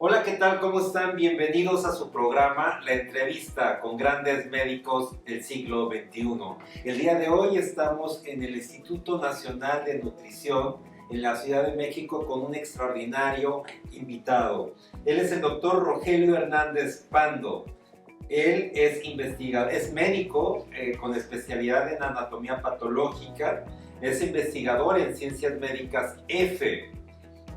Hola, ¿qué tal? ¿Cómo están? Bienvenidos a su programa, La Entrevista con Grandes Médicos del Siglo XXI. El día de hoy estamos en el Instituto Nacional de Nutrición en la Ciudad de México con un extraordinario invitado. Él es el doctor Rogelio Hernández Pando. Él es investigador, es médico con especialidad en anatomía patológica, es investigador en ciencias médicas F.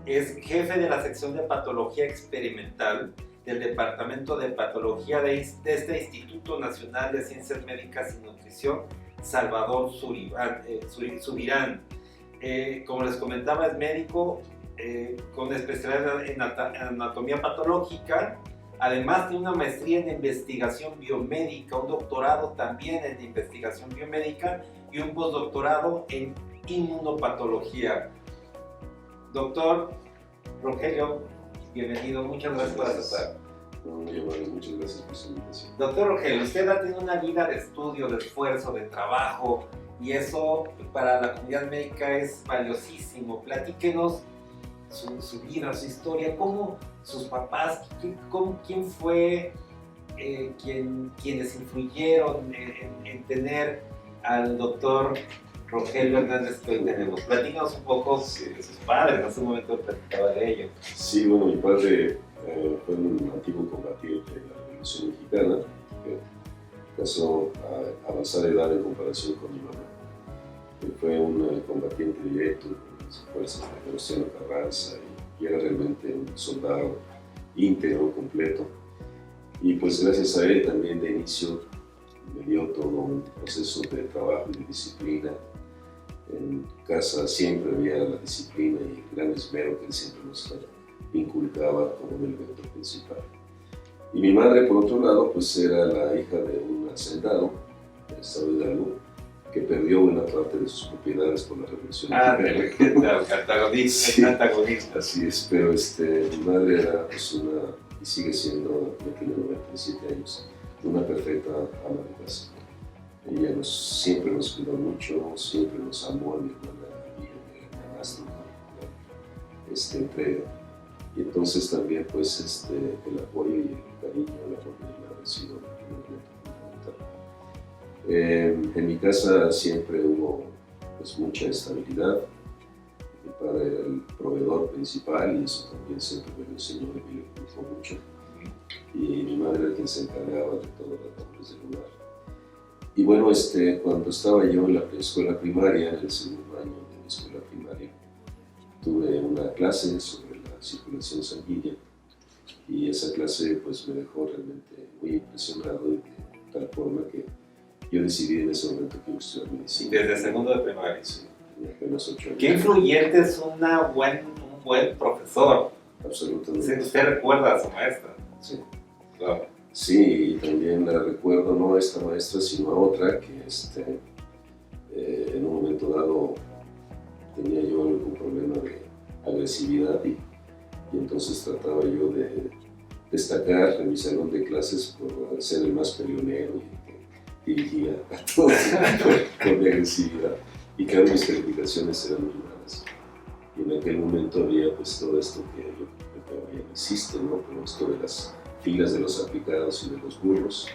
Es jefe de la sección de patología experimental del Departamento de Patología de este Instituto Nacional de Ciencias Médicas y Nutrición, Salvador Subirán. Como les comentaba, es médico con especialidad en anatomía patológica. Además tiene una maestría en investigación biomédica, un doctorado también en investigación biomédica y un postdoctorado en inmunopatología. Doctor Rogelio, bienvenido, muchas gracias por aceptar. Muchas gracias por su invitación. Doctor Rogelio, usted ha tenido una vida de estudio, de esfuerzo, de trabajo, y eso para la comunidad médica es valiosísimo. Platíquenos su vida, su historia, cómo sus papás, quién fue quienes influyeron en tener al doctor Rogelio Hernández que hoy tenemos. Platícanos un poco de sus padres, hace un momento platicaba de ellos. Sí, bueno, mi padre fue un antiguo combatiente de la Revolución Mexicana, que alcanzó a avanzar edad en comparación con mi mamá. Él fue un combatiente directo con las fuerzas de Venustiano Carranza y era realmente un soldado íntegro, completo. Y pues gracias a él también de inicio me dio todo un proceso de trabajo y de disciplina. En casa siempre había la disciplina y el gran esmero que él siempre nos inculcaba como un elemento principal. Y mi madre, por otro lado, pues era la hija de un hacendado del estado de Hidalgo que perdió buena parte de sus propiedades por la Revolución Mexicana. Antagonista. Así es, pero mi madre era pues y sigue siendo, ya tiene 97 años, una perfecta ama de casa. Ella siempre nos cuidó mucho, siempre nos amó, mi hermana y mi hermanastro, con entrega. Y entonces también pues el apoyo y el cariño, el amor de mi madre ha sido un elemento fundamental. En mi casa siempre hubo pues mucha estabilidad. Mi padre era el proveedor principal y eso también siempre me lo enseñó y me lo gustó mucho. Y mi madre era quien se encargaba de todas las labores del hogar. Y bueno, cuando estaba yo en la escuela primaria, en el segundo año de la escuela primaria, tuve una clase sobre la circulación sanguínea y esa clase pues me dejó realmente muy impresionado y de tal forma que yo decidí en ese momento que iba a estudiar medicina. Desde segundo de primaria. Sí, tenía apenas 8 años. Qué influyente es un buen profesor. Absolutamente. ¿Usted recuerda a su maestra? Sí. Claro. Sí, y también la recuerdo no a esta maestra, sino a otra que en un momento dado tenía yo algún problema de agresividad y entonces trataba yo de destacar en mi salón de clases por ser el más peleonero y que dirigía a todos con mi agresividad. Y claro, mis calificaciones eran muy malas. Y en aquel momento había pues todo esto que yo creo que ya no existe, ¿no? Pero esto de las filas de los aplicados y de los burros.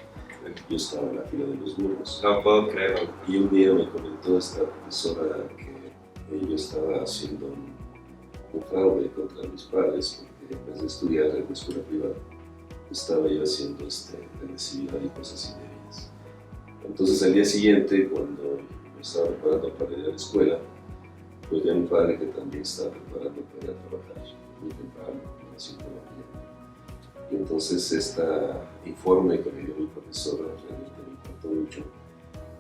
Yo estaba en la fila de los burros. No puedo creerlo. Y un día me comentó esta profesora que yo estaba haciendo un fraude contra mis padres porque en vez de estudiar en la escuela privada estaba yo haciendo agresividad y cosas indebidas. Entonces al día siguiente, cuando me estaba preparando para ir a la escuela, pues vi a mi padre que también estaba preparando para ir a trabajar muy temprano, a las 5 de la mañana. Y entonces este informe que me dio mi profesora realmente me impactó mucho.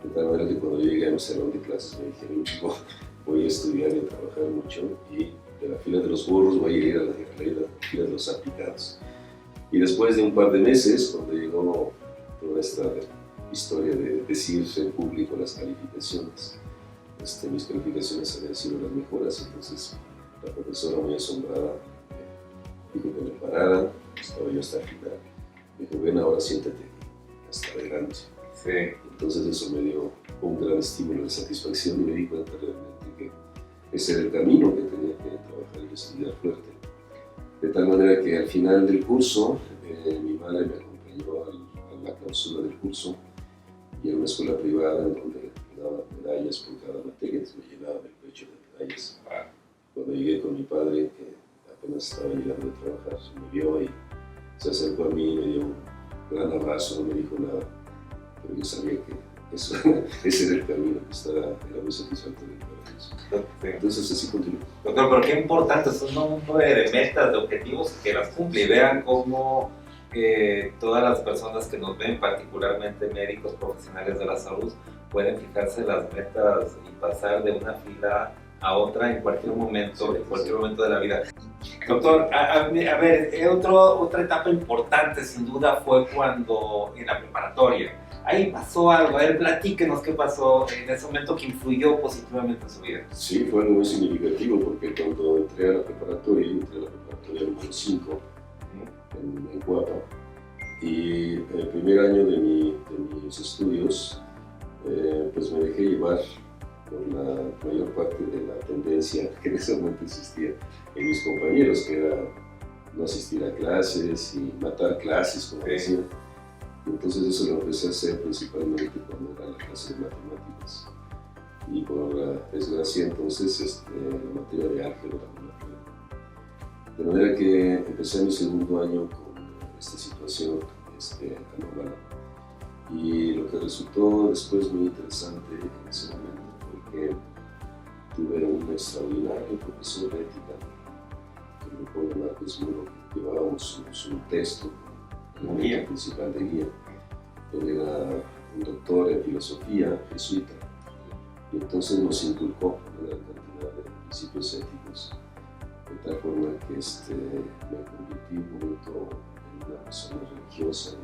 De tal manera que cuando yo llegué a mi salón de clases me dijeron, voy a estudiar y a trabajar mucho y de la fila de los burros voy a ir a la fila de los aplicados. Y después de un par de meses, cuando llegó toda esta historia de decir en público las calificaciones, mis calificaciones habían sido las mejores, entonces la profesora muy asombrada dijo que me parara, estaba yo hasta el final, me dijo, ven ahora siéntate hasta adelante. Sí. Entonces eso me dio un gran estímulo de satisfacción y me di cuenta realmente que ese era el camino que tenía que trabajar y estudiar fuerte. De tal manera que al final del curso, mi madre me acompañó a la clausura del curso, y era una escuela privada en donde me daban medallas por cada materia, entonces me llenaba del pecho de medallas. Cuando llegué con mi padre, que apenas estaba llegando de trabajar, me vio y se acercó a mí, me dio un gran abrazo, no me dijo nada, pero yo sabía que ese era el camino, que era muy satisfactorio para eso. Entonces así continuó. Doctor, pero qué importante, son un número de metas, de objetivos que las cumple, y vean cómo todas las personas que nos ven, particularmente médicos profesionales de la salud, pueden fijarse las metas y pasar de una fila a otra en cualquier momento, Sí, en cualquier momento de la vida. Doctor, a ver, otra etapa importante sin duda fue cuando en la preparatoria. Ahí pasó algo, a ver, platíquenos qué pasó en ese momento que influyó positivamente en su vida. Sí, fue algo muy significativo porque cuando entré a la preparatoria número 5 en Cuapa, y el primer año de mis estudios, pues me dejé llevar por la mayor parte de la tendencia que en ese momento existía en mis compañeros, que era no asistir a clases y matar clases, como decían. Entonces eso lo empecé a hacer principalmente cuando era la clase de matemáticas. Y por desgracia entonces la materia de álgebra no la tuve. De manera que empecé mi segundo año con esta situación anormal. Y lo que resultó después muy interesante en ese momento fue que tuve un extraordinario profesor de ética, que me fue Marcos Muro, que llevábamos su texto, el guía principal de guía. Él era un doctor en filosofía jesuita, y entonces nos inculcó una gran cantidad de principios éticos, de tal forma que me convertí un momento en una persona religiosa,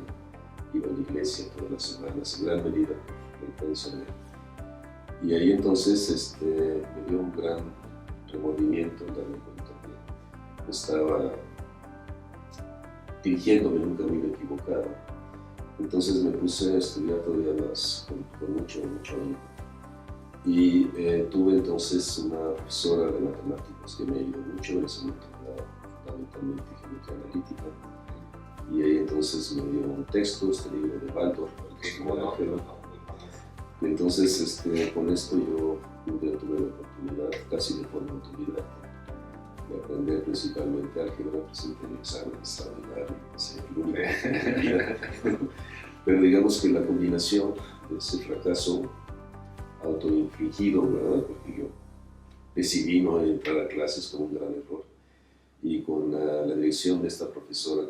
y iba a la iglesia todas las semanas, en gran medida por influencia de él. Y ahí entonces me dio un gran remordimiento darme cuenta que estaba dirigiéndome en un camino equivocado. Entonces me puse a estudiar todavía más, con mucho ánimo. Y tuve entonces una profesora de matemáticas que me ayudó mucho en ese momento, fundamentalmente geometría analítica. Y ahí entonces me dio un texto, libro de Baldor, y entonces con esto yo tuve la oportunidad, casi de forma autodidacta, de aprender principalmente álgebra. Presenté el examen extraordinario, el único. Pero digamos que la combinación de ese fracaso autoinfligido, ¿verdad? Porque yo decidí no entrar a clases con un gran error, y con la dirección de esta profesora,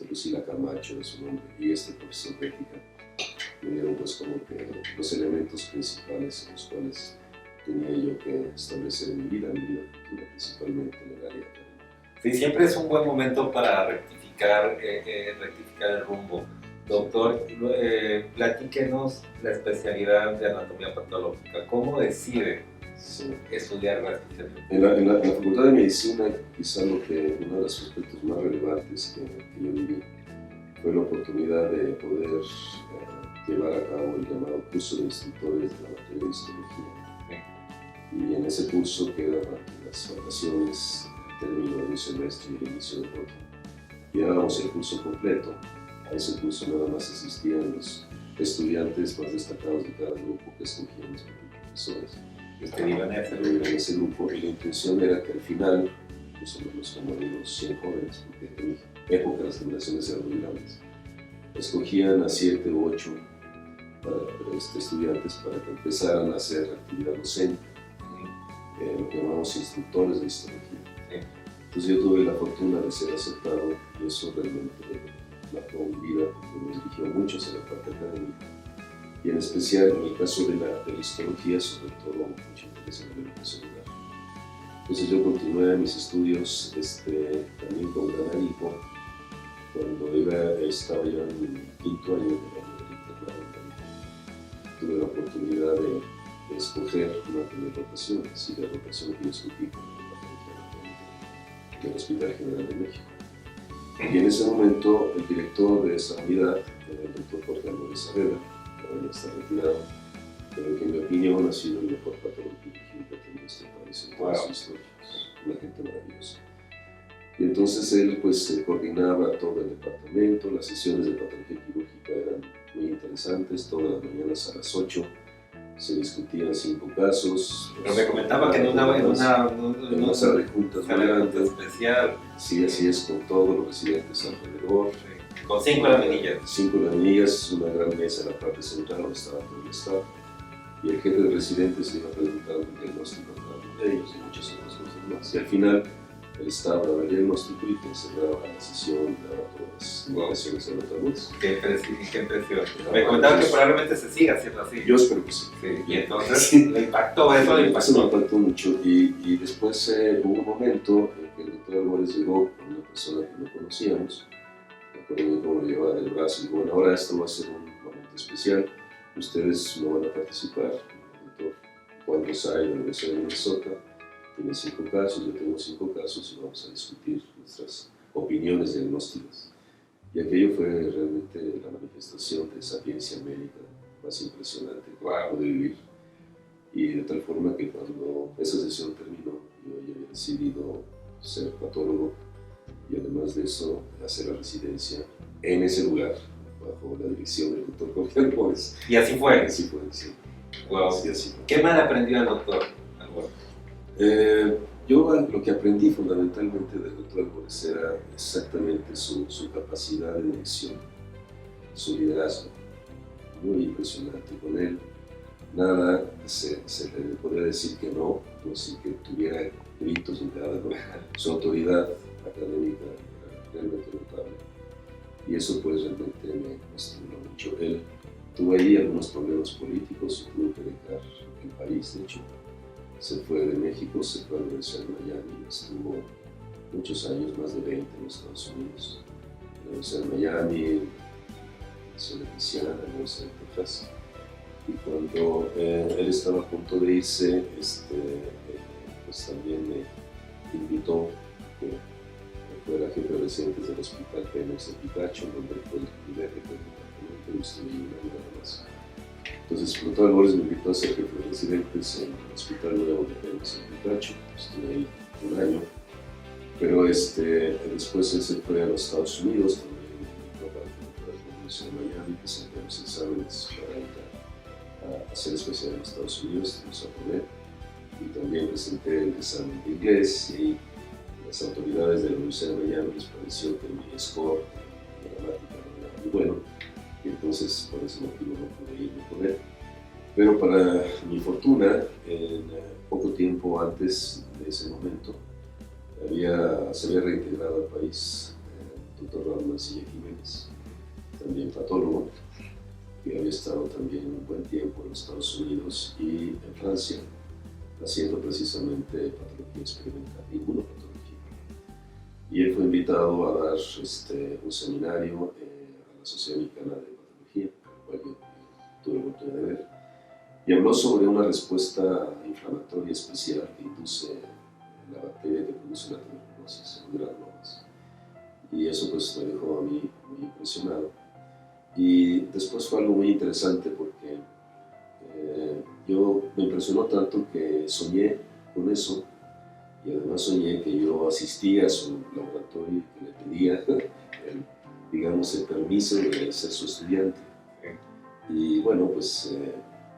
Lucila Camacho de su nombre, y este profesor de ética, me dieron pues como que los elementos principales en los cuales tenía yo que establecer en mi vida futura, principalmente en el área académica. Sí, siempre es un buen momento para rectificar el rumbo. Doctor, platíquenos la especialidad de anatomía patológica. ¿Cómo decide estudiar la especialidad? En la Facultad de Medicina, quizá uno de los aspectos más relevantes que yo viví fue la oportunidad de poder llevar a cabo el llamado curso de instructores de la materia de histología. Y en ese curso, que era durante las vacaciones, el término de un semestre y el inicio del otro, llevábamos el curso completo. A ese curso nada más asistían los estudiantes más destacados de cada grupo, que escogían los profesores que iban a ese grupo, y la intención era que al final, más o menos como de unos 100 jóvenes, porque en mi época las generaciones eran muy grandes, escogían a 7 u 8 estudiantes para que empezaran a hacer actividad docente, lo que llamamos instructores de histología. Entonces yo tuve la fortuna de ser aceptado, y eso realmente marcó mi vida, porque me dirigió mucho hacia la parte académica, y en especial en el caso de la histología, sobre todo mucho interés en la educación celular. Entonces yo continué mis estudios también con gran ahínco. Cuando estaba ya en el quinto año de internado, tuve la oportunidad de escoger una primera rotación, así la rotación que yo escogí con el Hospital General de México. Y en ese momento el director de esa unidad era el doctor Jorge Álvarez Saavedra, que ahora está retirado, pero que en mi opinión ha sido el mejor patólogo que ha tenido este país en toda su historia. Una gente maravillosa. Y entonces él pues coordinaba todo el departamento, las sesiones de patología quirúrgica eran muy interesantes, todas las mañanas a las 8 se discutían 5 casos. Pero me comentaba que en una sala de juntas muy grande especial. Sí, así es, con todos los residentes alrededor. Con 5 laminillas. 5 laminillas, una gran mesa en la parte central donde estaba todo el staff. Y el jefe de residentes le iba preguntando el diagnóstico de ellos y muchas otras cosas más. Y al final, el staff daba el diagnóstico y quien cerraba la sesión daba todas las indicaciones de los tabules. Qué impresión. Me comentaba que probablemente se siga haciendo así. Yo espero que sí. Y entonces le impactó eso, le impactó. Eso me impactó mucho. Y después hubo un momento en que el doctor Álvarez llegó con una persona que no conocíamos. Me acuerdo cómo lo llevaba del brazo y dijo, bueno, ahora esto va a ser un momento especial. Ustedes no van a participar. El doctor Juan Rosario de la Universidad de Minnesota tiene 5 casos, yo tengo 5 casos y vamos a discutir nuestras opiniones diagnósticas. Y aquello fue realmente la manifestación de sapiencia médica más impresionante que pude vivir. Y de tal forma que cuando esa sesión terminó, yo ya había decidido ser patólogo y además de eso hacer la residencia en ese lugar, bajo la dirección del doctor Jorge Albores. Y así fue. Así fue, sí. Wow. Sí, así fue. ¿Qué mal aprendió el doctor Albores? Yo lo que aprendí fundamentalmente del doctor Albores era exactamente su capacidad de dirección, su liderazgo. Muy impresionante con él. Nada se le podría decir que no sin que tuviera gritos ni nada, ¿no? Su autoridad académica era realmente notable. Y eso pues realmente me estimuló mucho. Él tuvo ahí algunos problemas políticos y tuvo que dejar el país, de hecho. Se fue de México, se fue a la Universidad de Miami, estuvo muchos años, más de 20 en los Estados Unidos. En la Universidad de Miami, en la Universidad de Louisiana, en la Universidad de Texas. Y cuando él estaba a punto de irse, pues también me invitó que fuera jefe de residentes del Hospital Pemex de Picacho, donde fue el primer jefe del departamento, y estuve ahí un año nada más. Entonces, el doctor Albores me invitó a ser jefe de residentes en el Hospital Nuevo de Pemex en Picacho, estuve ahí un año. Pero después él se fue a los Estados Unidos, donde me invitó para la Universidad de Miami, presenté los exámenes para entrar a hacer especial en los Estados Unidos, los aprobé, y también presenté el examen de inglés y las autoridades de la Universidad de Miami les pareció que mi score de gramática no era muy bueno, y entonces por ese motivo no pude irme con él. Pero para mi fortuna, en poco tiempo antes de ese momento, se había reintegrado al país el doctor Raúl Mancilla Jiménez, también patólogo, que había estado también un buen tiempo en los Estados Unidos y en Francia, haciendo precisamente patología experimental, inmunopatología. Y él fue invitado a dar un seminario a la Sociedad Mexicana de Patología, el cual yo tuve la oportunidad de ver, y habló sobre una respuesta inflamatoria especial que induce la bacteria que produce la tuberculosis en granulomas. Y eso pues me dejó a mí muy impresionado. Y después fue algo muy interesante porque yo me impresionó tanto que soñé con eso, y además soñé que yo asistía a su laboratorio y que le pedía el permiso de ser su estudiante. Y bueno, pues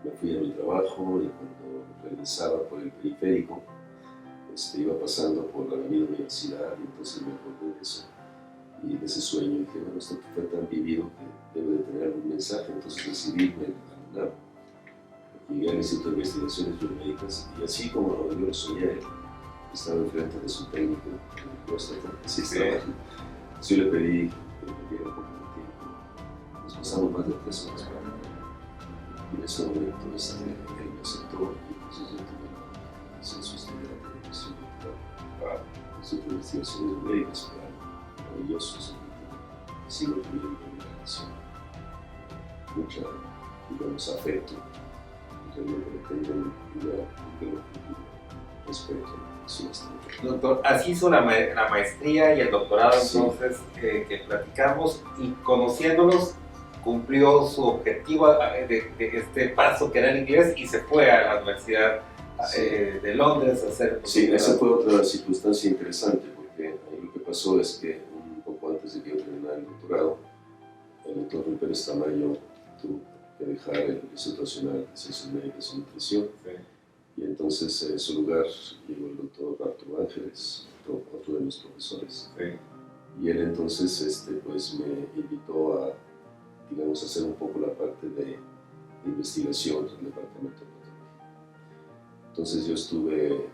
me fui a mi trabajo y cuando regresaba por el periférico, iba pasando por la avenida Universidad y entonces me acordé de eso y de ese sueño. Y dije, bueno, esto fue tan vivido que debe de tener algún mensaje, entonces decidí irme a la UNAM. Llegué al Instituto de Investigaciones Biomédicas y así como yo lo soñé, estaba enfrente de su técnico en el próstata, así estaba. Yo le pedí que me diera un poco de tiempo. Nos pasamos más de 3 horas para hablar. Y en ese momento él me aceptó y entonces yo tuve la licencia estudiante de investigación para el Instituto de Investigaciones Médicas, maravilloso, sigo teniendo una relación, mucha, digamos, afecto, y realmente le tengo un respeto a su estudio. Doctor, así hizo la maestría y el doctorado, entonces, que platicamos, y conociéndolos, cumplió su objetivo de este paso que era el inglés y se fue a la Universidad de Londres a hacer... Sí, esa fue otra circunstancia interesante, porque ahí lo que pasó es que un poco antes de que yo terminara el doctorado, el doctor Rui Pérez Tamayo tuvo que dejar el Instituto Nacional de Ciencias Médicas y Nutrición. Sí. Y entonces en su lugar llegó el doctor Arturo Ángeles, otro de mis profesores. Sí. Y él entonces pues me invitó a, digamos, hacer un poco la parte de investigación del departamento de patología. Entonces yo estuve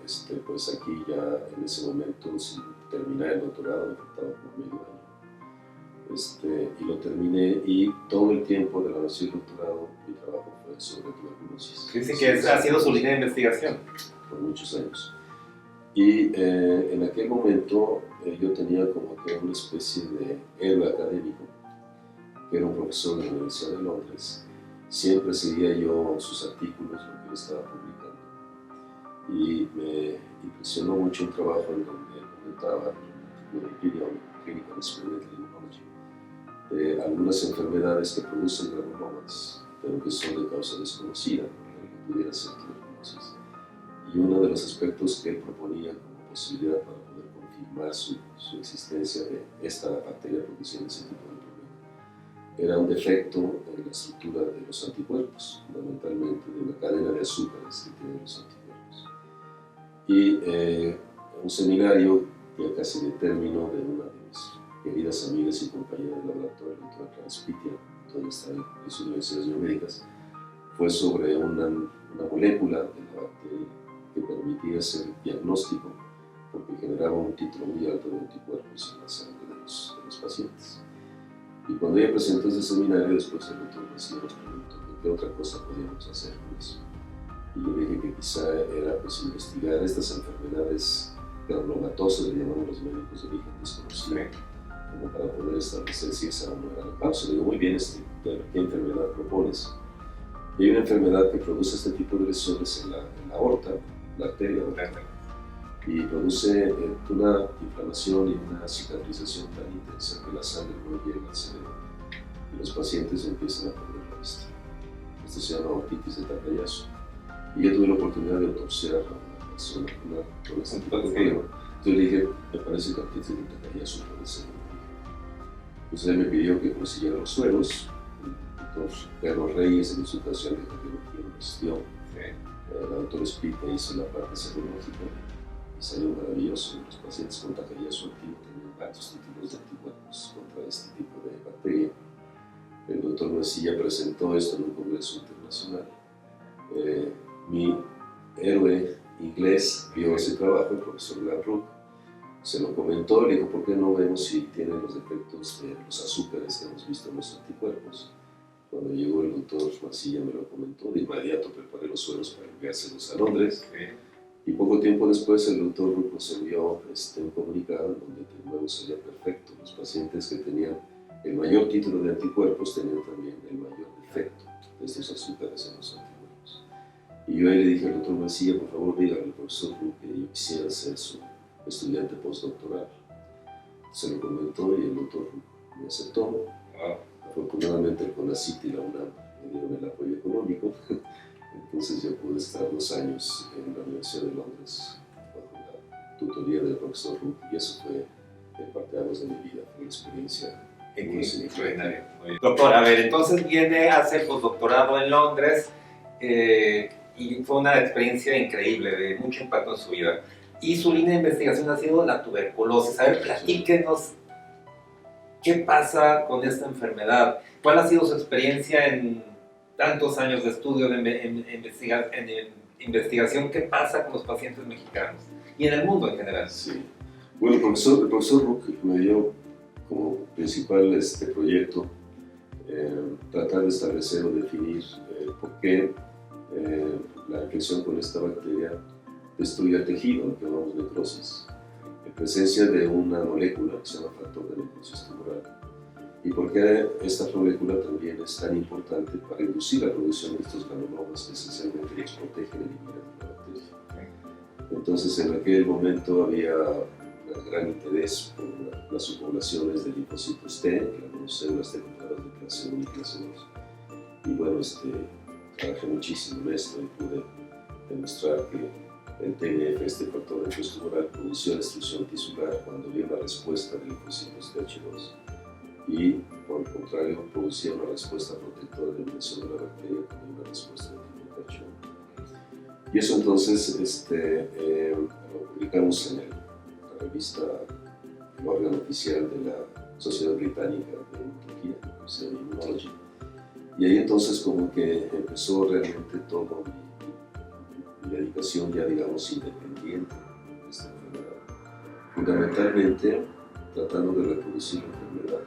pues aquí ya en ese momento sin terminar el doctorado, me faltaba por medio año. Y lo terminé y todo el tiempo de la universidad del doctorado mi trabajo fue sobre tuberculosis. Dice que ha sido su línea de investigación. Por muchos años. Y en aquel momento yo tenía como que una especie de héroe académico, que era un profesor de la Universidad de Londres. Siempre seguía yo sus artículos, lo que él estaba publicando. Y me impresionó mucho un trabajo en donde comentaba Clinical Experimental Immunology, de algunas enfermedades que producen granulomas, pero que son de causa desconocida, que pudiera ser tuberculosis. Y uno de los aspectos que él proponía como posibilidad para poder confirmar su existencia de esta bacteria produciendo ese tipo de problema era un defecto en la estructura de los anticuerpos, fundamentalmente de la cadena de azúcares que tienen los anticuerpos. Y un seminario ya casi de término de una de mis queridas amigas y compañeras de laboratorio, la doctora Clara Spitia, donde está en las universidades biomédicas, fue sobre una molécula de la bacteria que permitía hacer diagnóstico porque generaba un título muy alto de anticuerpos en la sangre de los pacientes. Y cuando ella presentó ese seminario, después el doctor García nos preguntó qué otra cosa podíamos hacer con eso. Y yo dije que quizá era pues, investigar estas enfermedades granulomatosas, le llamamos los médicos de origen desconocido, como para poder establecer si esa no era la causa. Le digo, muy bien, ¿qué enfermedad propones? Y hay una enfermedad que produce este tipo de lesiones en la aorta, la arteria aorta, y produce una inflamación y una cicatrización tan intensa que la sangre no llega al cerebro y los pacientes empiezan a perder la vista. Esto se llama otitis de Takayasu. Y yo tuve la oportunidad de autopsiar a una persona con este tipo de problema. Entonces le dije, me parece que otitis de Takayasu puede ser un origen. Entonces él me pidió que consiguiera los sueros. El doctor Carlos Reyes, en su situación de cardiología, me asistió. La doctora Spita hizo la parte serológica y salió maravilloso. Los pacientes con Takayasu activo tenían altos títulos de anticuerpos contra este tipo de bacteria. El doctor Mesilla presentó esto en un congreso internacional. Mi héroe inglés vio ese trabajo, el profesor Gladbrook, se lo comentó y le dijo, ¿por qué no vemos si tiene los defectos de los azúcares que hemos visto en los anticuerpos? Cuando llegó el doctor Masilla me lo comentó, de inmediato preparé los sueros para enviárselos a Londres. Y poco tiempo después el doctor Brook nos envió un comunicado en donde de nuevo salía perfecto. Los pacientes que tenían el mayor título de anticuerpos tenían también el mayor defecto de estos azúcares en los anticuerpos. Y yo ahí le dije al doctor Masilla, por favor dígale al profesor Brook que yo quisiera ser su estudiante postdoctoral. Se lo comentó y el doctor Brook me aceptó. Afortunadamente el CONACYT y la UNAM me dieron el apoyo económico, entonces yo pude estar 2 años en la Universidad de Londres bajo la tutoría del profesor Brook y eso fue el parteaguas de mi vida, fue una experiencia muy extraordinaria. Doctor, a ver, entonces viene a hacer postdoctorado en Londres y fue una experiencia increíble, de mucho impacto en su vida. Y su línea de investigación ha sido la tuberculosis. A ver, platíquenos. ¿Qué pasa con esta enfermedad? ¿Cuál ha sido su experiencia en tantos años de estudio, en investigación? ¿Qué pasa con los pacientes mexicanos y en el mundo en general? Sí. Bueno, el profesor Brook me dio como principal proyecto tratar de establecer o definir por qué la infección con esta bacteria destruye el tejido, lo que llamamos necrosis, en presencia de una molécula que se llama factor de necrosis tumoral. Y por qué esta molécula también es tan importante para inducir la producción de estos granulomas que esencialmente los protegen y eliminan la bacteria. Entonces, en aquel momento había un gran interés por las subpoblaciones de linfocitos T, que eran células T completas de clase 1 y clase 2. Y bueno, trabajé muchísimo en esto y pude demostrar que el TNF, este factor endotumoral, produció destrucción tisular cuando había una respuesta de linfocitos TH2 y, por el contrario, producía una respuesta protectora de eliminación de la bacteria cuando había una respuesta de tipo TH1. Y eso entonces lo publicamos en la revista, el órgano oficial de la Sociedad Británica de Oncología, se llama Immunology. Y ahí entonces como que empezó realmente todo mi dedicación ya digamos independiente de esta enfermedad. Fundamentalmente tratando de reproducir la enfermedad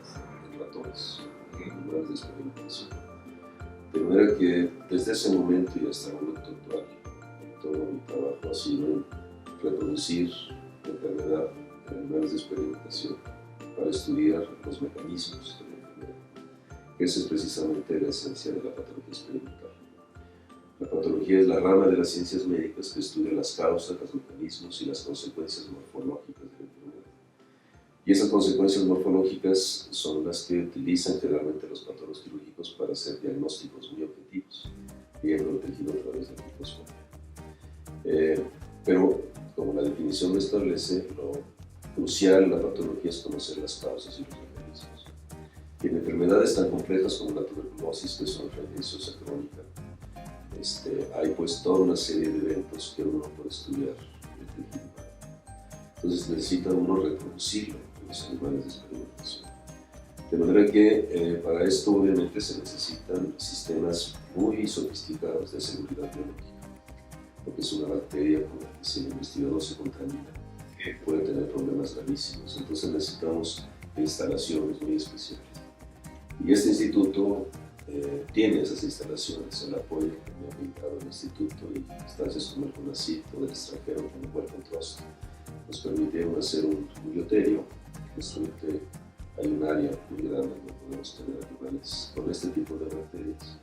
en ratones, en animales de experimentación. De manera que desde ese momento y hasta el momento actual, todo mi trabajo ha sido en reproducir la enfermedad en animales de experimentación para estudiar los mecanismos de la enfermedad. Esa es precisamente la esencia de la patología experimental. La patología es la rama de las ciencias médicas que estudia las causas, los mecanismos y las consecuencias morfológicas de la enfermedad. Y esas consecuencias morfológicas son las que utilizan generalmente los patólogos quirúrgicos para hacer diagnósticos muy objetivos, viendo el tejido a través del microscopio. Pero, como la definición lo establece, lo crucial en la patología es conocer las causas y los mecanismos. Y en enfermedades tan complejas como la tuberculosis, que es una enfermedad crónica, hay pues toda una serie de eventos que uno puede estudiar en el tejido humano. Entonces necesita uno reproducirlo en los animales de experimentación. De manera que para esto obviamente se necesitan sistemas muy sofisticados de seguridad biológica, porque es una bacteria con la que si el investigador se contamina puede tener problemas gravísimos. Entonces necesitamos instalaciones muy especiales. Y este instituto tiene esas instalaciones, el apoyo que me ha brindado el instituto y instancias como el CONACYT o del extranjero como el Wellcome Trust nos permitieron hacer un bioterio. Justamente hay un área muy grande donde podemos tener animales con este tipo de bacterias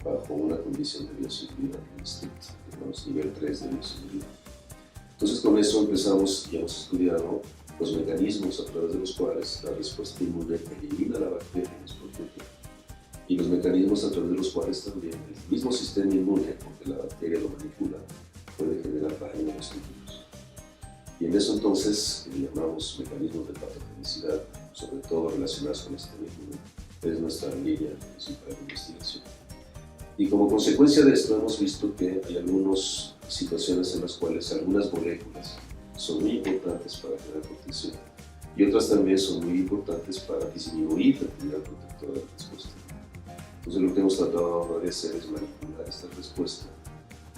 bajo una condición de bioseguridad muy estricta, digamos nivel 3 de bioseguridad. Entonces con eso empezamos y hemos estudiado los mecanismos a través de los cuales la respuesta inmune elimina la bacteria y nos protege, y los mecanismos a través de los cuales también el mismo sistema inmune, porque la bacteria lo manipula, puede generar daño a los tejidos. Y en eso entonces, que le llamamos mecanismos de patogenicidad, sobre todo relacionados con el sistema inmune, es nuestra línea principal de investigación. Y como consecuencia de esto hemos visto que hay algunas situaciones en las cuales algunas moléculas son muy importantes para generar protección y otras también son muy importantes para disminuir la actividad protectora de la respuesta. Entonces lo que hemos tratado ahora de hacer es manipular esta respuesta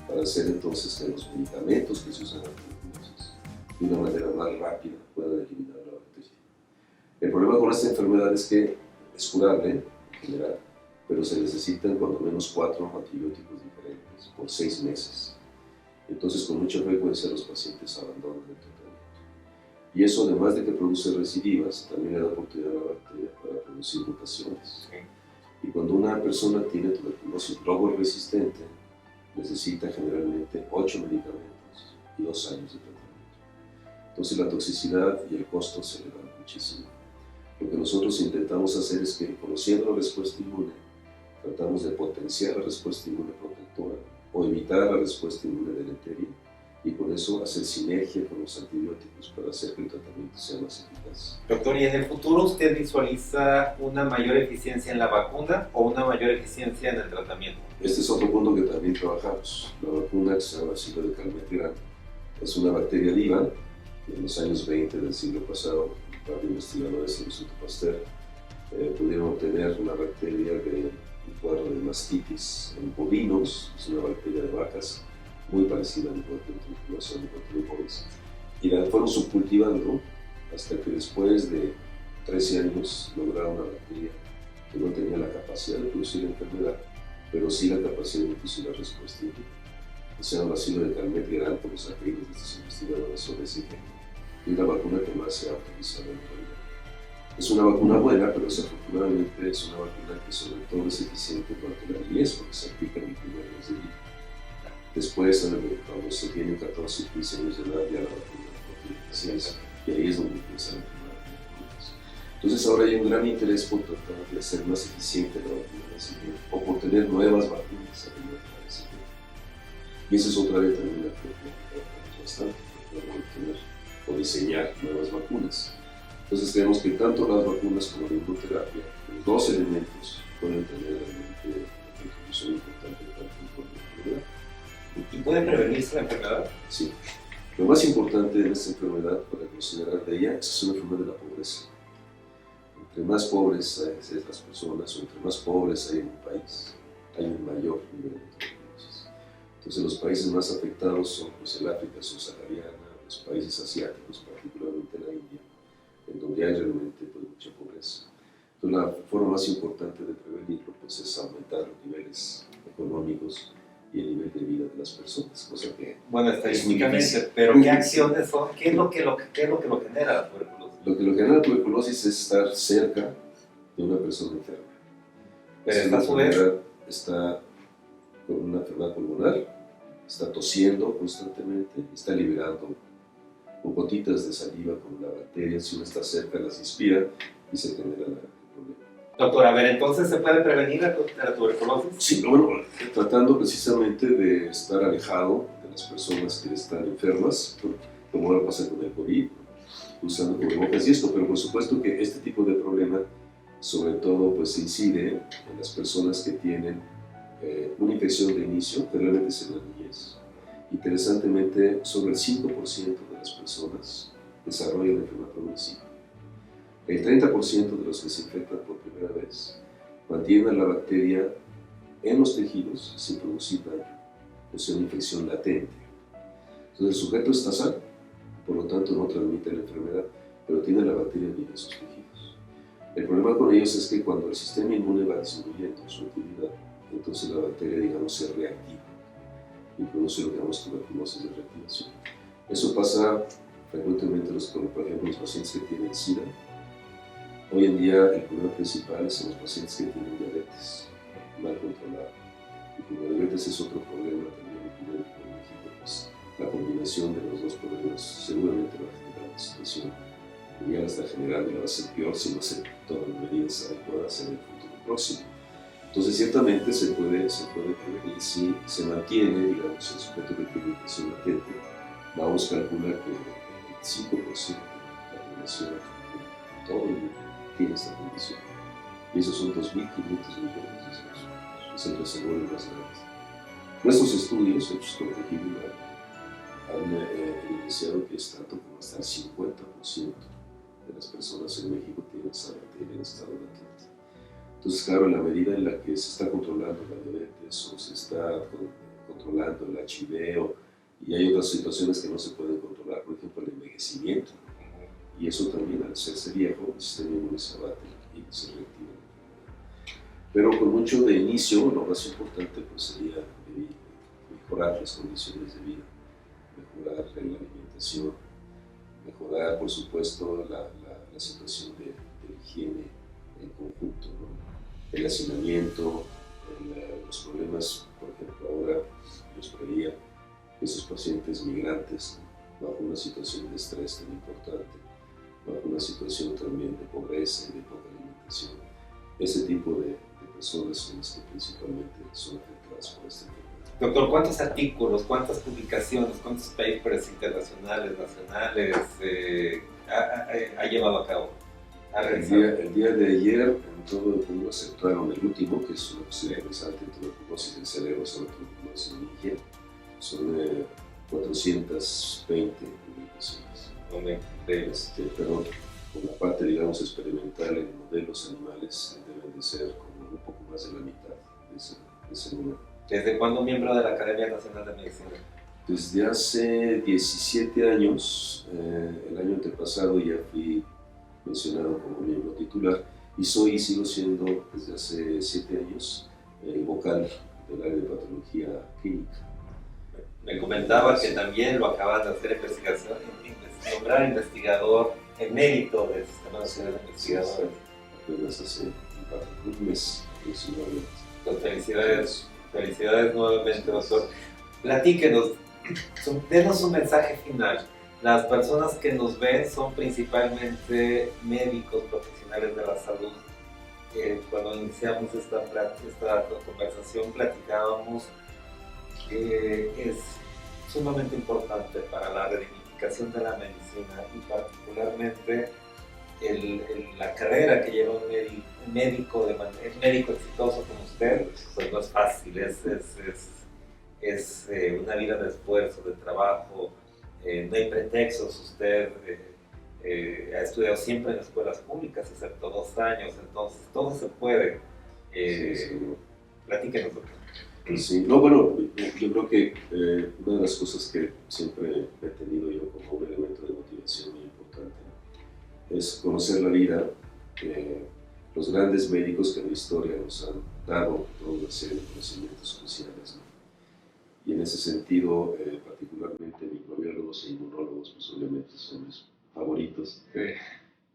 para hacer entonces que los medicamentos que se usan en la tuberculosis de una manera más rápida puedan eliminar la bacteria. El problema con esta enfermedad es que es curable en general, pero se necesitan cuando menos 4 antibióticos diferentes por 6 meses. Entonces, con mucha frecuencia los pacientes abandonan el tratamiento. Y eso, además de que produce recidivas, también le da oportunidad a la bacteria para producir mutaciones. Y cuando una persona tiene tuberculosis global resistente, necesita generalmente 8 medicamentos y 2 años de tratamiento. Entonces, la toxicidad y el costo se elevan muchísimo. Lo que nosotros intentamos hacer es que, conociendo la respuesta inmune, tratamos de potenciar la respuesta inmune protectora o evitar la respuesta inmune deleteria y con eso hacer sinergia con los antibióticos para hacer que el tratamiento sea más eficaz. Doctor, ¿y en el futuro usted visualiza una mayor eficiencia en la vacuna o una mayor eficiencia en el tratamiento? Este es otro punto que también trabajamos. La vacuna que se llama bacilo de Calmette-Guerin es una bacteria viva que en los años 20 del siglo pasado, un par de investigadores del Instituto Pasteur pudieron obtener una bacteria de un cuadro de mastitis en bovinos, es una bacteria de vacas muy parecida a la tuberculosis bovis, y la fueron subcultivando hasta que después de 13 años lograron una bacteria que no tenía la capacidad de producir la enfermedad, pero sí la capacidad de producir la respuesta inmune. Se llama bacilo de Calmette-Guerin por los apellidos de estos investigadores sobre ese gen, y es la vacuna que más se ha utilizado en la actualidad. Es una vacuna buena, pero desafortunadamente es una vacuna que sobre todo es eficiente durante la niñez, porque se aplica en el primer mes de vida. Después, cuando se tienen 14 y 15 años de edad, ya la vacuna no tiene eficiencia, y ahí es donde empieza la enfermedad. Entonces ahora hay un gran interés por tratar de hacer más eficiente la vacuna de ese gen, o por tener nuevas vacunas a nivel de ese gen. Y esa es otra área también la que bastante, para tener o diseñar nuevas vacunas. Entonces creemos que tanto las vacunas como la inmunoterapia, los dos elementos, pueden tener realmente una contribución importante para el control de la enfermedad. ¿Y puede prevenirse la enfermedad? Sí. Lo más importante de esta enfermedad para considerar de ella es que es una enfermedad de la pobreza. Entre más pobres hay las personas, o entre más pobres hay en un país, hay un mayor nivel de tuberculosis. Entonces los países más afectados son pues, el África subsahariana, los países asiáticos, particularmente la India, en donde hay realmente pues, mucha pobreza. Entonces la forma más importante de prevenirlo pues, es aumentar los niveles económicos y el nivel de vida de las personas, cosa que bueno, estadísticamente, pero ¿qué acciones son? ¿Qué es lo que lo genera la tuberculosis? Lo que lo genera la tuberculosis es estar cerca de una persona enferma. Pero esta a su vez está con una enfermedad pulmonar, está tosiendo constantemente, está liberando gotitas de saliva con la bacteria, si uno está cerca las inspira y se genera el problema. Doctor, a ver, entonces ¿se puede prevenir la tuberculosis? Sí, bueno, tratando precisamente de estar alejado de las personas que están enfermas, como ahora pasa con el COVID, usando cubrebocas y esto, pero por supuesto que este tipo de problema sobre todo pues incide en las personas que tienen una infección de inicio, que realmente es en la niñez. Interesantemente, sobre el 5% de las personas desarrollan la enfermedad progresiva. El 30% de los que se infectan por primera vez mantienen la bacteria en los tejidos sin producir daño. Es una infección latente. Entonces el sujeto está sano, por lo tanto no transmite la enfermedad, pero tiene la bacteria viva en sus tejidos. El problema con ellos es que cuando el sistema inmune va disminuyendo su actividad, entonces la bacteria, digamos, se reactiva y produce lo que llamamos tuberculosis de reactivación. Eso pasa frecuentemente, por ejemplo, los pacientes que tienen SIDA. Hoy en día el problema principal es en los pacientes que tienen diabetes mal controlada. Y como la diabetes es otro problema también epidémico en México, pues la combinación de los dos problemas seguramente va a generar una situación que ya la está generando y la va a hacer peor si no se toman medidas adecuadas en el futuro próximo. Entonces ciertamente se puede prevenir si se mantiene, digamos, el sujeto que tiene infección latente. Vamos a calcular que el 5% de la población en todo el mundo tiene esta condición. Y esos son 2.500 millones de seres humanos. Es el reservorio más grande. Nuestros estudios, hechos con Tejido, han evidenciado que es tanto como hasta el 50% de las personas en México tienen esa bacteria en estado latente. Entonces, claro, en la medida en la que se está controlando la diabetes o se está controlando el HIV y hay otras situaciones que no se pueden controlar, por ejemplo, el envejecimiento, y eso también al hacerse viejo, el sistema inmune se abate y se reactiva la enfermedad. Pero con mucho de inicio, lo más importante pues, sería mejorar las condiciones de vida, mejorar la alimentación, mejorar, por supuesto, la situación de higiene en conjunto, ¿no? El hacinamiento, los problemas, por ejemplo, ahora yo esperaría esos pacientes migrantes, ¿no? Bajo una situación de estrés tan importante, bajo una situación también de pobreza y de poca alimentación. Ese tipo de personas son las que principalmente son afectadas por esta enfermedad. Doctor, ¿cuántos artículos, cuántas publicaciones, cuántos papers internacionales, nacionales ha llevado a cabo? El día de ayer, en todo el mundo, aceptaron el último, que es una posibilidad interesante en tuberculosis del cerebro, sobre tuberculosis en Nigeria. Son 420 publicaciones. Pero con la parte, digamos, experimental en modelos animales, deben de ser como un poco más de la mitad de ese número. ¿Desde cuándo miembro de la Academia Nacional de Medicina? Desde hace 17 años, el año antepasado ya fui mencionado como miembro titular y sigo siendo desde hace 7 años el vocal del área de patología clínica. Me comentaba que también lo acaban de hacer investigación, nombrar investigador emérito del Sistema Nacional de Investigadores. Apenas hace un mes aproximadamente. Pues felicidades nuevamente, doctor. Platíquenos, denos un mensaje final. Las personas que nos ven son principalmente médicos, profesionales de la salud. Cuando iniciamos esta conversación platicábamos sumamente importante para la redignificación de la medicina y particularmente la carrera que lleva un médico exitoso como usted, pues no es fácil, es una vida de esfuerzo, de trabajo, no hay pretextos. Usted ha estudiado siempre en escuelas públicas, excepto 2 años, entonces todo se puede. Platíquenos, doctor. Sí, no, bueno, yo creo que una de las cosas que siempre he tenido yo como un elemento de motivación muy importante es conocer la vida. Los grandes médicos que en la historia nos han dado toda una serie de conocimientos cruciales, ¿no? Y en ese sentido, particularmente microbiólogos e inmunólogos, pues obviamente son mis favoritos. Sí.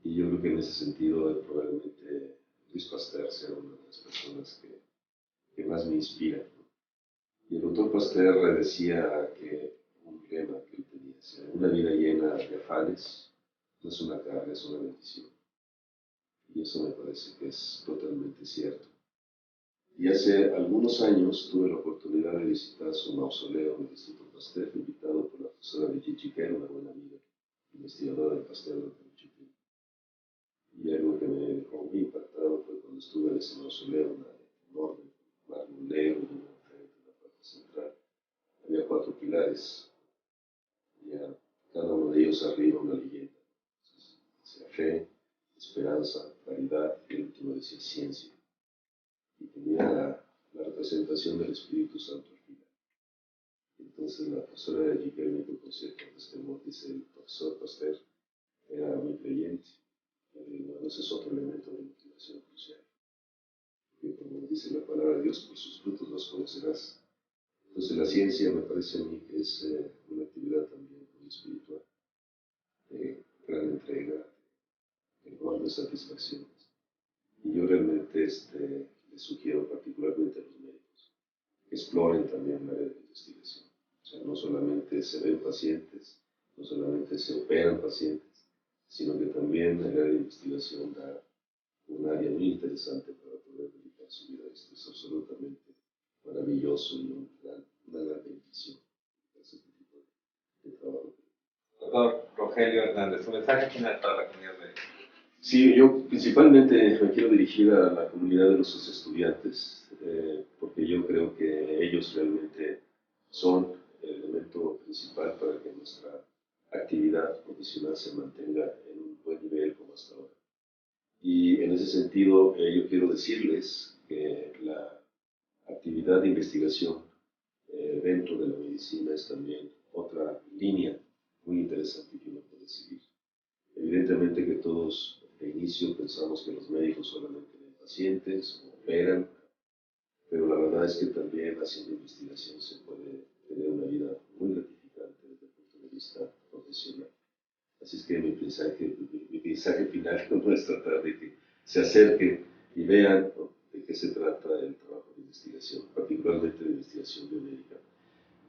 Y yo creo que en ese sentido, probablemente Luis Pasteur sea una de las personas que más me inspira, ¿no? Y el doctor Pasteur decía que un lema que él tenía, decía, una vida llena de afanes no es una carga, es una bendición. Y eso me parece que es totalmente cierto. Y hace algunos años tuve la oportunidad de visitar su mausoleo en el Instituto Pasteur, invitado por la profesora Brigitte Giguère, una buena amiga, investigadora del Pasteur de Michoacán. Y algo que me dejó muy impactado fue cuando estuve en ese mausoleo, una enorme mármol negro y una frente en la parte central. Había 4 pilares y a cada uno de ellos arriba una leyenda. Decía fe, esperanza, caridad y el último decía ciencia. Y tenía la representación del Espíritu Santo al final. Entonces la profesora de Giguère me dijo con cierto resquemor, dice, el profesor Pasteur era muy creyente. Bueno, ese es otro elemento de motivación crucial. Que como dice la palabra de Dios, por sus frutos los conocerás. Entonces la ciencia me parece a mí que es una actividad también muy espiritual, de gran entrega, enormes satisfacciones. Y yo realmente les sugiero particularmente a los médicos que exploren también el área de investigación. O sea, no solamente se ven pacientes, no solamente se operan pacientes, sino que también el área de investigación da un área muy interesante para poder dedicar su vida a esto. Es absolutamente maravilloso y una gran bendición hacer este tipo de trabajo. Doctor Rogelio Hernández, un mensaje final para la comunidad médica. Sí, yo principalmente me quiero dirigir a la comunidad de nuestros estudiantes, porque yo creo que ellos realmente son el elemento principal para que nuestra actividad profesional se mantenga en un buen nivel como hasta ahora. Y en ese sentido, yo quiero decirles que la actividad de investigación dentro de la medicina es también otra línea muy interesante que uno puede seguir. Evidentemente que todos de inicio pensamos que los médicos solamente ven pacientes, operan, pero la verdad es que también haciendo investigación se puede tener una vida muy gratificante desde el punto de vista profesional. Así es que mi mensaje final no es tratar de que se acerquen y vean, ¿no?, de qué se trata el trabajo de investigación, particularmente de investigación biomédica.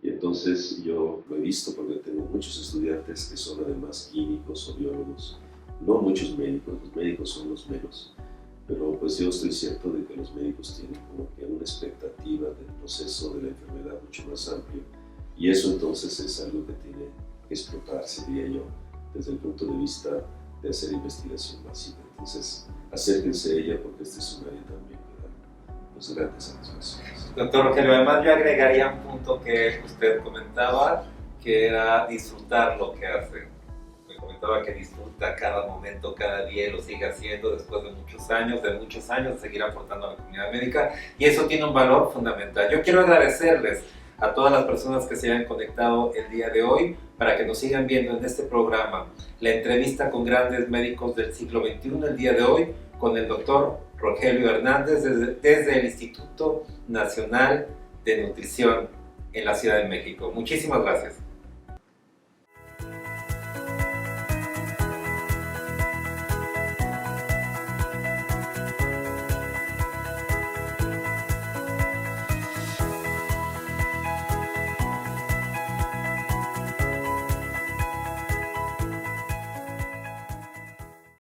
Y entonces yo lo he visto porque tengo muchos estudiantes que son además químicos o biólogos, no muchos médicos, los médicos son los menos, pero pues yo estoy cierto de que los médicos tienen como que una expectativa del proceso de la enfermedad mucho más amplio, y eso entonces es algo que tiene que explotarse, diría yo, desde el punto de vista de hacer investigación básica. Entonces acérquense a ella porque este es un área también que da pues grandes satisfacciones. Doctor Rogelio, además yo agregaría un punto que usted comentaba, que era disfrutar lo que hace. Me comentaba que disfruta cada momento, cada día, y lo sigue haciendo después de muchos años de seguir aportando a la comunidad médica, y eso tiene un valor fundamental. Yo quiero agradecerles a todas las personas que se hayan conectado el día de hoy para que nos sigan viendo en este programa, la entrevista con grandes médicos del siglo XXI, el día de hoy con el doctor Rogelio Hernández desde el Instituto Nacional de Nutrición en la Ciudad de México. Muchísimas gracias.